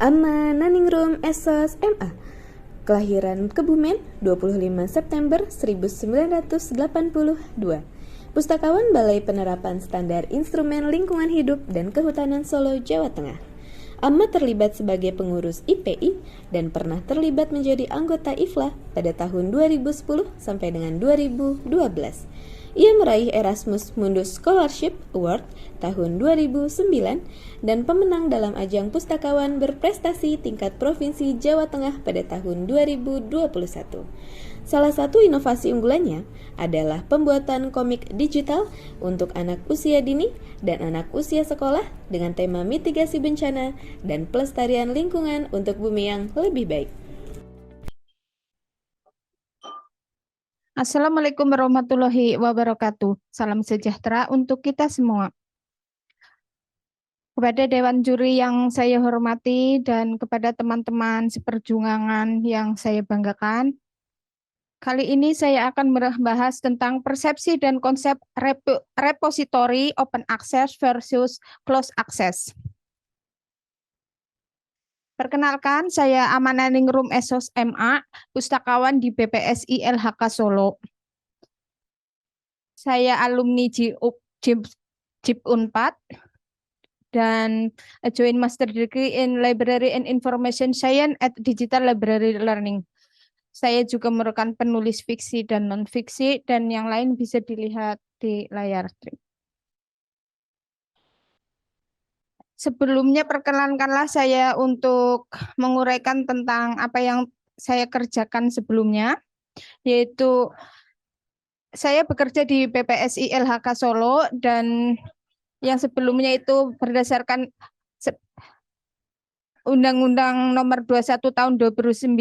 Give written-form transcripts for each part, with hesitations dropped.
Amma Naningrum Esos MA. Kelahiran Kebumen 25 September 1982. Pustakawan Balai Penerapan Standar Instrumen Lingkungan Hidup dan Kehutanan Solo, Jawa Tengah. Amma terlibat sebagai pengurus IPI dan pernah terlibat menjadi anggota IFLA pada tahun 2010 sampai dengan 2012. Ia meraih Erasmus Mundus Scholarship Award tahun 2009 dan pemenang dalam ajang pustakawan berprestasi tingkat Provinsi Jawa Tengah pada tahun 2021. Salah satu inovasi unggulannya adalah pembuatan komik digital untuk anak usia dini dan anak usia sekolah dengan tema mitigasi bencana dan pelestarian lingkungan untuk bumi yang lebih baik. Assalamualaikum warahmatullahi wabarakatuh. Salam sejahtera untuk kita semua. Kepada Dewan Juri yang saya hormati dan kepada teman-teman seperjuangan yang saya banggakan, kali ini saya akan membahas tentang persepsi dan konsep repository open access versus closed access. Perkenalkan, saya Amananingrum Esos MA, pustakawan di BPSI LHK Solo. Saya alumni JIP Unpad dan join Master Degree in Library and Information Science at Digital Library Learning. Saya juga merupakan penulis fiksi dan non-fiksi, dan yang lain bisa dilihat di layar. Sebelumnya perkenankanlah saya untuk menguraikan tentang apa yang saya kerjakan sebelumnya, yaitu saya bekerja di BPSI LHK Solo, dan yang sebelumnya itu berdasarkan Undang-Undang Nomor 21 Tahun 2009,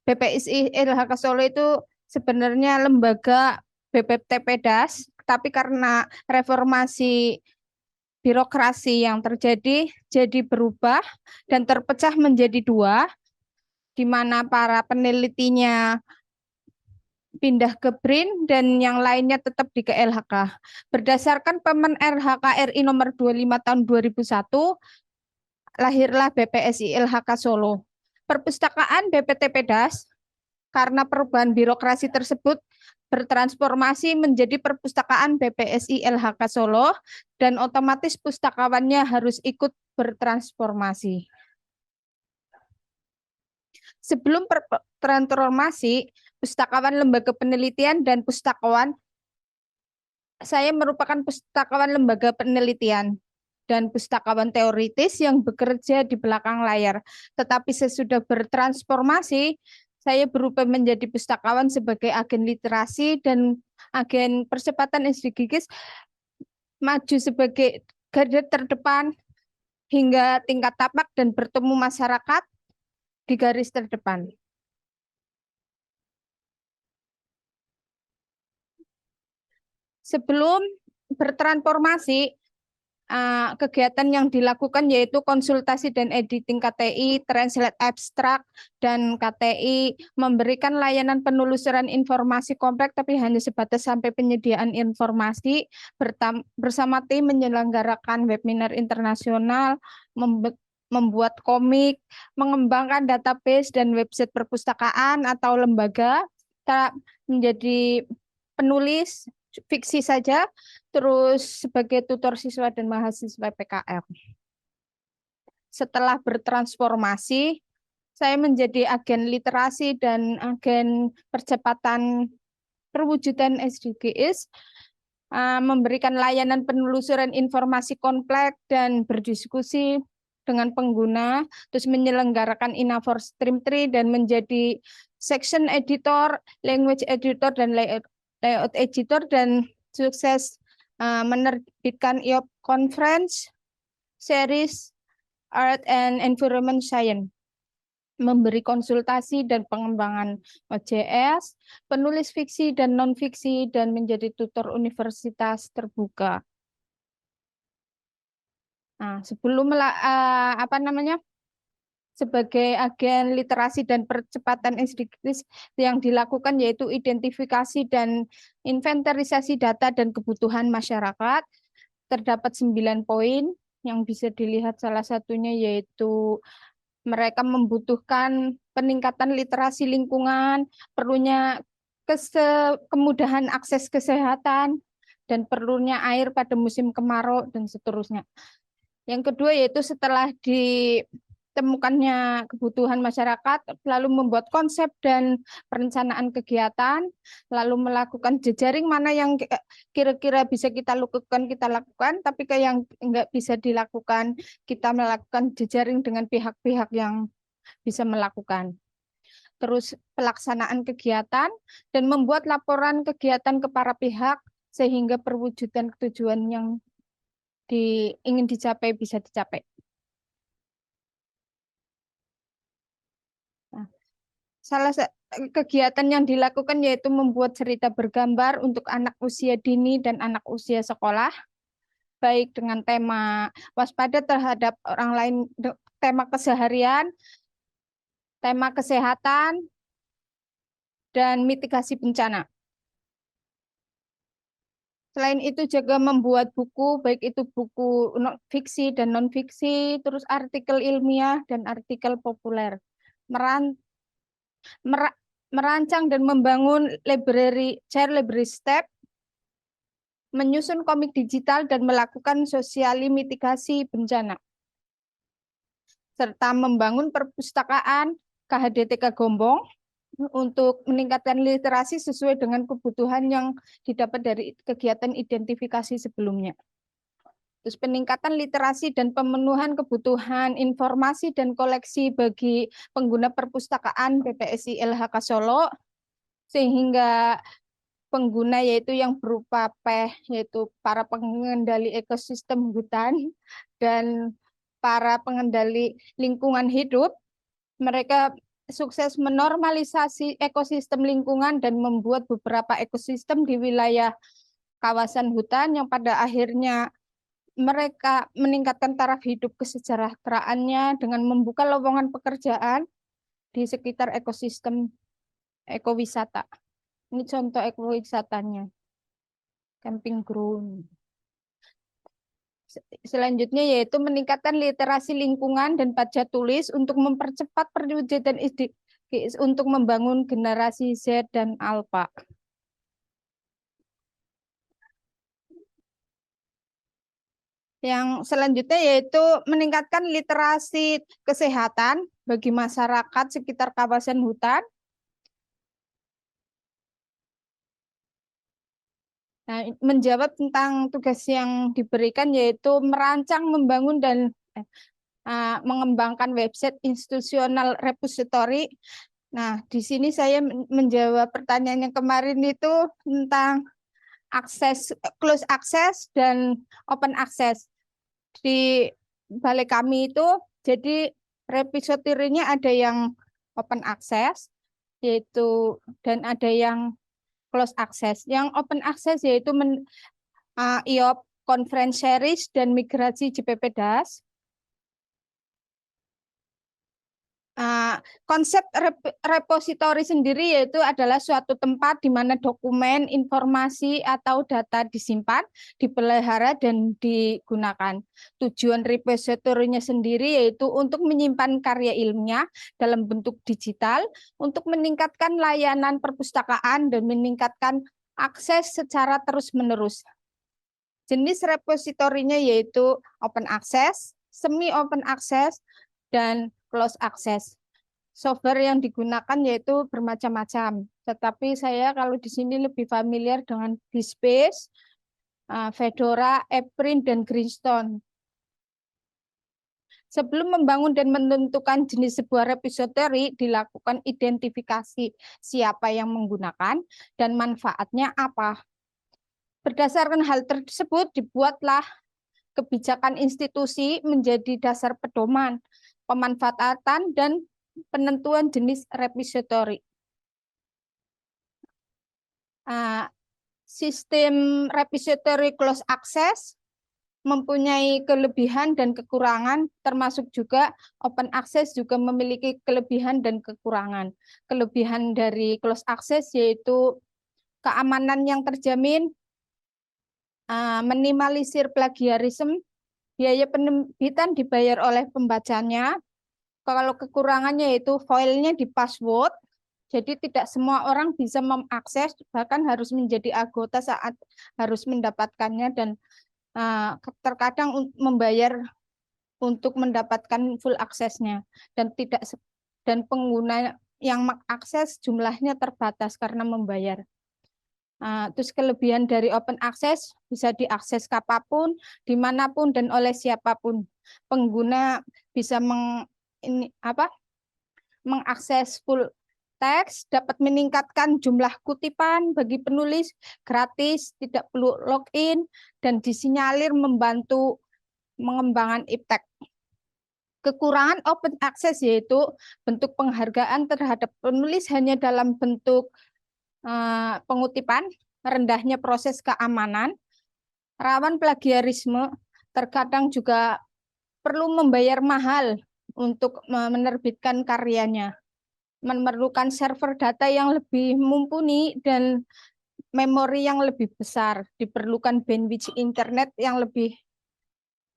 BPSI LHK Solo itu sebenarnya lembaga BPTPDAS, tapi karena reformasi birokrasi yang terjadi jadi berubah dan terpecah menjadi dua, di mana para penelitinya pindah ke BRIN dan yang lainnya tetap di KLHK. Berdasarkan Permen RHK RI nomor 25 tahun 2001, lahirlah BPSI LHK Solo. Perpustakaan BPTPDAS karena perubahan birokrasi tersebut bertransformasi menjadi perpustakaan BPSI LHK Solo, dan otomatis pustakawannya harus ikut bertransformasi. Sebelum transformasi, pustakawan lembaga penelitian dan pustakawan, saya merupakan pustakawan lembaga penelitian dan pustakawan teoritis yang bekerja di belakang layar. Tetapi sesudah bertransformasi, saya berubah menjadi pustakawan sebagai agen literasi dan agen percepatan SDGs, maju sebagai garda terdepan hingga tingkat tapak dan bertemu masyarakat di garis terdepan. Sebelum bertransformasi, kegiatan yang dilakukan yaitu konsultasi dan editing KTI, translate abstrak, dan KTI memberikan layanan penelusuran informasi kompleks tapi hanya sebatas sampai penyediaan informasi. Bersama tim menyelenggarakan webinar internasional, membuat komik, mengembangkan database dan website perpustakaan atau lembaga, menjadi penulis fiksi saja, terus sebagai tutor siswa dan mahasiswa PKR. Setelah bertransformasi, saya menjadi agen literasi dan agen percepatan perwujudan SDGs, memberikan layanan penelusuran informasi kompleks dan berdiskusi dengan pengguna, terus menyelenggarakan Inafor Stream Tree dan menjadi section editor, language editor, dan layout editor, dan sukses menerbitkan IOP Conference Series Art and Environment Science, memberi konsultasi dan pengembangan OJS, penulis fiksi dan non-fiksi, dan menjadi tutor universitas terbuka. Nah, sebelum sebagai agen literasi dan percepatan SDGs yang dilakukan yaitu identifikasi dan inventarisasi data dan kebutuhan masyarakat. Terdapat 9 poin, yang bisa dilihat salah satunya yaitu mereka membutuhkan peningkatan literasi lingkungan, perlunya kemudahan akses kesehatan, dan perlunya air pada musim kemarau, dan seterusnya. Yang kedua yaitu setelah ditemukannya kebutuhan masyarakat, lalu membuat konsep dan perencanaan kegiatan, lalu melakukan jejaring mana yang kira-kira bisa kita lakukan, tapi yang nggak bisa dilakukan, kita melakukan jejaring dengan pihak-pihak yang bisa melakukan. Terus pelaksanaan kegiatan dan membuat laporan kegiatan ke para pihak sehingga perwujudan tujuan yang ingin dicapai bisa dicapai. Nah, salah kegiatan yang dilakukan yaitu membuat cerita bergambar untuk anak usia dini dan anak usia sekolah, baik dengan tema waspada terhadap orang lain, tema keseharian, tema kesehatan, dan mitigasi bencana. Selain itu juga membuat buku, baik itu buku fiksi dan non-fiksi, terus artikel ilmiah dan artikel populer. Merancang dan membangun chair library step, menyusun komik digital dan melakukan sosiali mitigasi bencana, serta membangun perpustakaan KHDTK Gombong untuk meningkatkan literasi sesuai dengan kebutuhan yang didapat dari kegiatan identifikasi sebelumnya. Terus peningkatan literasi dan pemenuhan kebutuhan informasi dan koleksi bagi pengguna perpustakaan PPSI LHK Solo, sehingga pengguna yaitu yang berupa yaitu para pengendali ekosistem hutan dan para pengendali lingkungan hidup, mereka sukses menormalisasi ekosistem lingkungan dan membuat beberapa ekosistem di wilayah kawasan hutan yang pada akhirnya mereka meningkatkan taraf hidup kesejahteraannya dengan membuka lowongan pekerjaan di sekitar ekosistem ekowisata. Ini contoh ekowisatanya, camping ground. Selanjutnya yaitu meningkatkan literasi lingkungan dan baca tulis untuk mempercepat perwujudan SDGs untuk membangun generasi Z dan Alpha. Yang selanjutnya yaitu meningkatkan literasi kesehatan bagi masyarakat sekitar kawasan hutan. Nah, menjawab tentang tugas yang diberikan yaitu merancang, membangun, dan mengembangkan website institusional repository. Nah, di sini saya menjawab pertanyaan yang kemarin itu tentang close access dan open access. Di balai kami itu, jadi repository-nya ada yang open access, yaitu dan ada yang close access. Yang open access yaitu IOP, Conference Series, dan migrasi JPP DAS. Konsep repositori sendiri yaitu adalah suatu tempat di mana dokumen, informasi, atau data disimpan, dipelihara, dan digunakan. Tujuan repositorinya sendiri yaitu untuk menyimpan karya ilmiah dalam bentuk digital, untuk meningkatkan layanan perpustakaan, dan meningkatkan akses secara terus-menerus. Jenis repositorinya yaitu open access, semi open access, dan close access. Software yang digunakan yaitu bermacam-macam, tetapi saya kalau di sini lebih familiar dengan DSpace, Fedora, AppPrint, dan Greenstone. Sebelum membangun dan menentukan jenis sebuah repository, dilakukan identifikasi siapa yang menggunakan dan manfaatnya apa. Berdasarkan hal tersebut, dibuatlah kebijakan institusi menjadi dasar pedoman pemanfaatan dan penentuan jenis repository. Sistem repository close access mempunyai kelebihan dan kekurangan, termasuk juga open access juga memiliki kelebihan dan kekurangan. Kelebihan dari close access yaitu keamanan yang terjamin, minimalisir plagiarisme, Biaya penerbitan dibayar oleh pembacanya. Kalau kekurangannya yaitu filenya di password, jadi tidak semua orang bisa mengakses, bahkan harus menjadi anggota saat harus mendapatkannya, dan terkadang membayar untuk mendapatkan full aksesnya, dan pengguna yang mengakses jumlahnya terbatas karena membayar. Terus kelebihan dari open access bisa diakses kapanpun, dimanapun, dan oleh siapapun. Pengguna bisa mengakses full teks, dapat meningkatkan jumlah kutipan bagi penulis gratis, tidak perlu login, dan disinyalir membantu mengembangkan iptek. Kekurangan open access yaitu bentuk penghargaan terhadap penulis hanya dalam bentuk pengutipan, rendahnya proses keamanan, rawan plagiarisme, terkadang juga perlu membayar mahal untuk menerbitkan karyanya, memerlukan server data yang lebih mumpuni dan memori yang lebih besar, diperlukan bandwidth internet yang lebih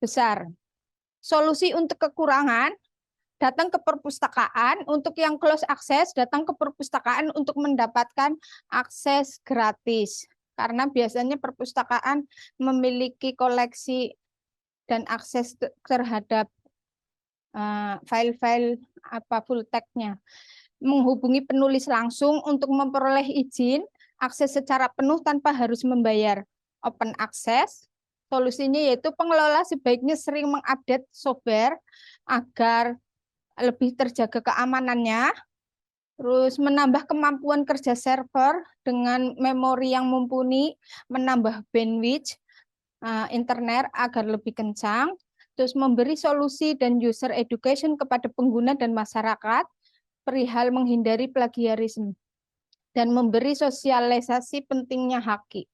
besar. Solusi untuk kekurangan, datang ke perpustakaan. Untuk yang close access, datang ke perpustakaan untuk mendapatkan akses gratis. Karena biasanya perpustakaan memiliki koleksi dan akses terhadap file-file full text-nya. Menghubungi penulis langsung untuk memperoleh izin, akses secara penuh tanpa harus membayar. Open access, solusinya yaitu pengelola sebaiknya sering mengupdate software agar lebih terjaga keamanannya, terus menambah kemampuan kerja server dengan memori yang mumpuni, menambah bandwidth internet agar lebih kencang, terus memberi solusi dan user education kepada pengguna dan masyarakat perihal menghindari plagiarisme, dan memberi sosialisasi pentingnya haki.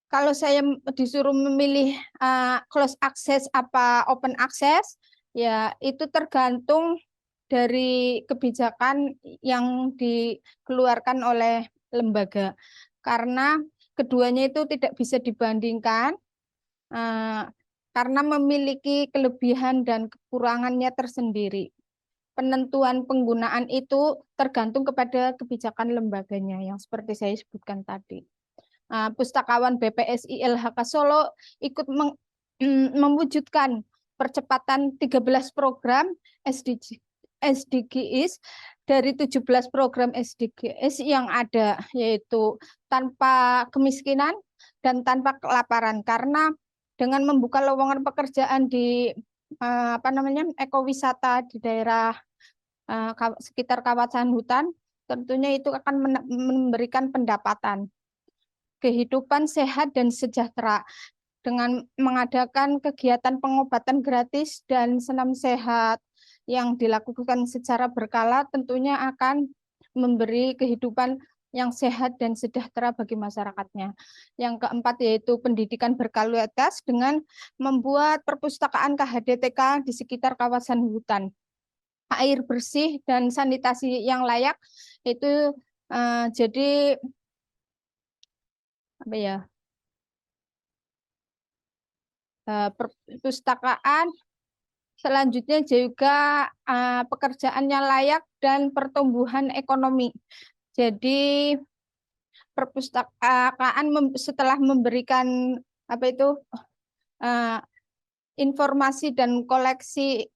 Kalau saya disuruh memilih close access apa open access, ya itu tergantung dari kebijakan yang dikeluarkan oleh lembaga. Karena keduanya itu tidak bisa dibandingkan, karena memiliki kelebihan dan kekurangannya tersendiri. Penentuan penggunaan itu tergantung kepada kebijakan lembaganya yang seperti saya sebutkan tadi. Pustakawan BPSI LHK Solo ikut mewujudkan percepatan 13 program SDGs dari 17 program SDGs yang ada, yaitu tanpa kemiskinan dan tanpa kelaparan. Karena dengan membuka lowongan pekerjaan di ekowisata di daerah sekitar kawasan hutan, tentunya itu akan memberikan pendapatan. Kehidupan sehat dan sejahtera dengan mengadakan kegiatan pengobatan gratis dan senam sehat yang dilakukan secara berkala, tentunya akan memberi kehidupan yang sehat dan sejahtera bagi masyarakatnya. Yang keempat yaitu pendidikan berkualitas dengan membuat perpustakaan KHDTK di sekitar kawasan hutan. Air bersih dan sanitasi yang layak itu jadi perpustakaan selanjutnya juga pekerjaannya layak dan pertumbuhan ekonomi. Jadi perpustakaan setelah memberikan informasi dan koleksi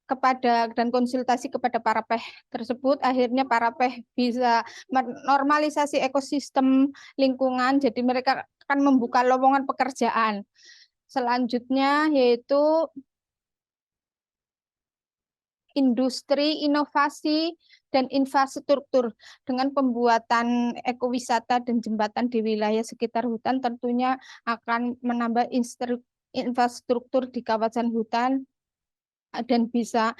kepada dan konsultasi kepada para PEH tersebut, akhirnya para PEH bisa menormalisasi ekosistem lingkungan, jadi mereka akan membuka lowongan pekerjaan. Selanjutnya yaitu industri, inovasi, dan infrastruktur. Dengan pembuatan ekowisata dan jembatan di wilayah sekitar hutan tentunya akan menambah infrastruktur di kawasan hutan dan bisa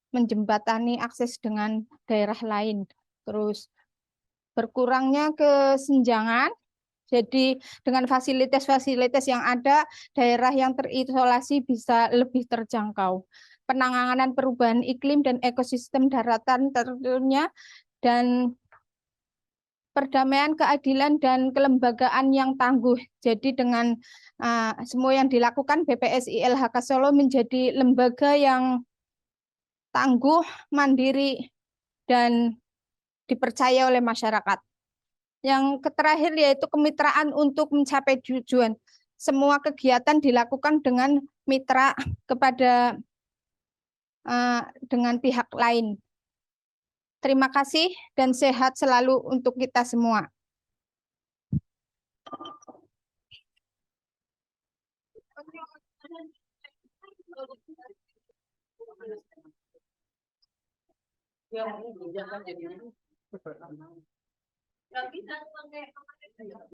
menjembatani akses dengan daerah lain. Terus berkurangnya kesenjangan, jadi dengan fasilitas-fasilitas yang ada, daerah yang terisolasi bisa lebih terjangkau. Penanganan perubahan iklim dan ekosistem daratan tentunya, dan perdamaian, keadilan, dan kelembagaan yang tangguh. Jadi dengan semua yang dilakukan, BPSI LHK Solo menjadi lembaga yang tangguh, mandiri, dan dipercaya oleh masyarakat. Yang terakhir yaitu kemitraan untuk mencapai tujuan. Semua kegiatan dilakukan dengan mitra kepada dengan pihak lain. Terima kasih dan sehat selalu untuk kita semua.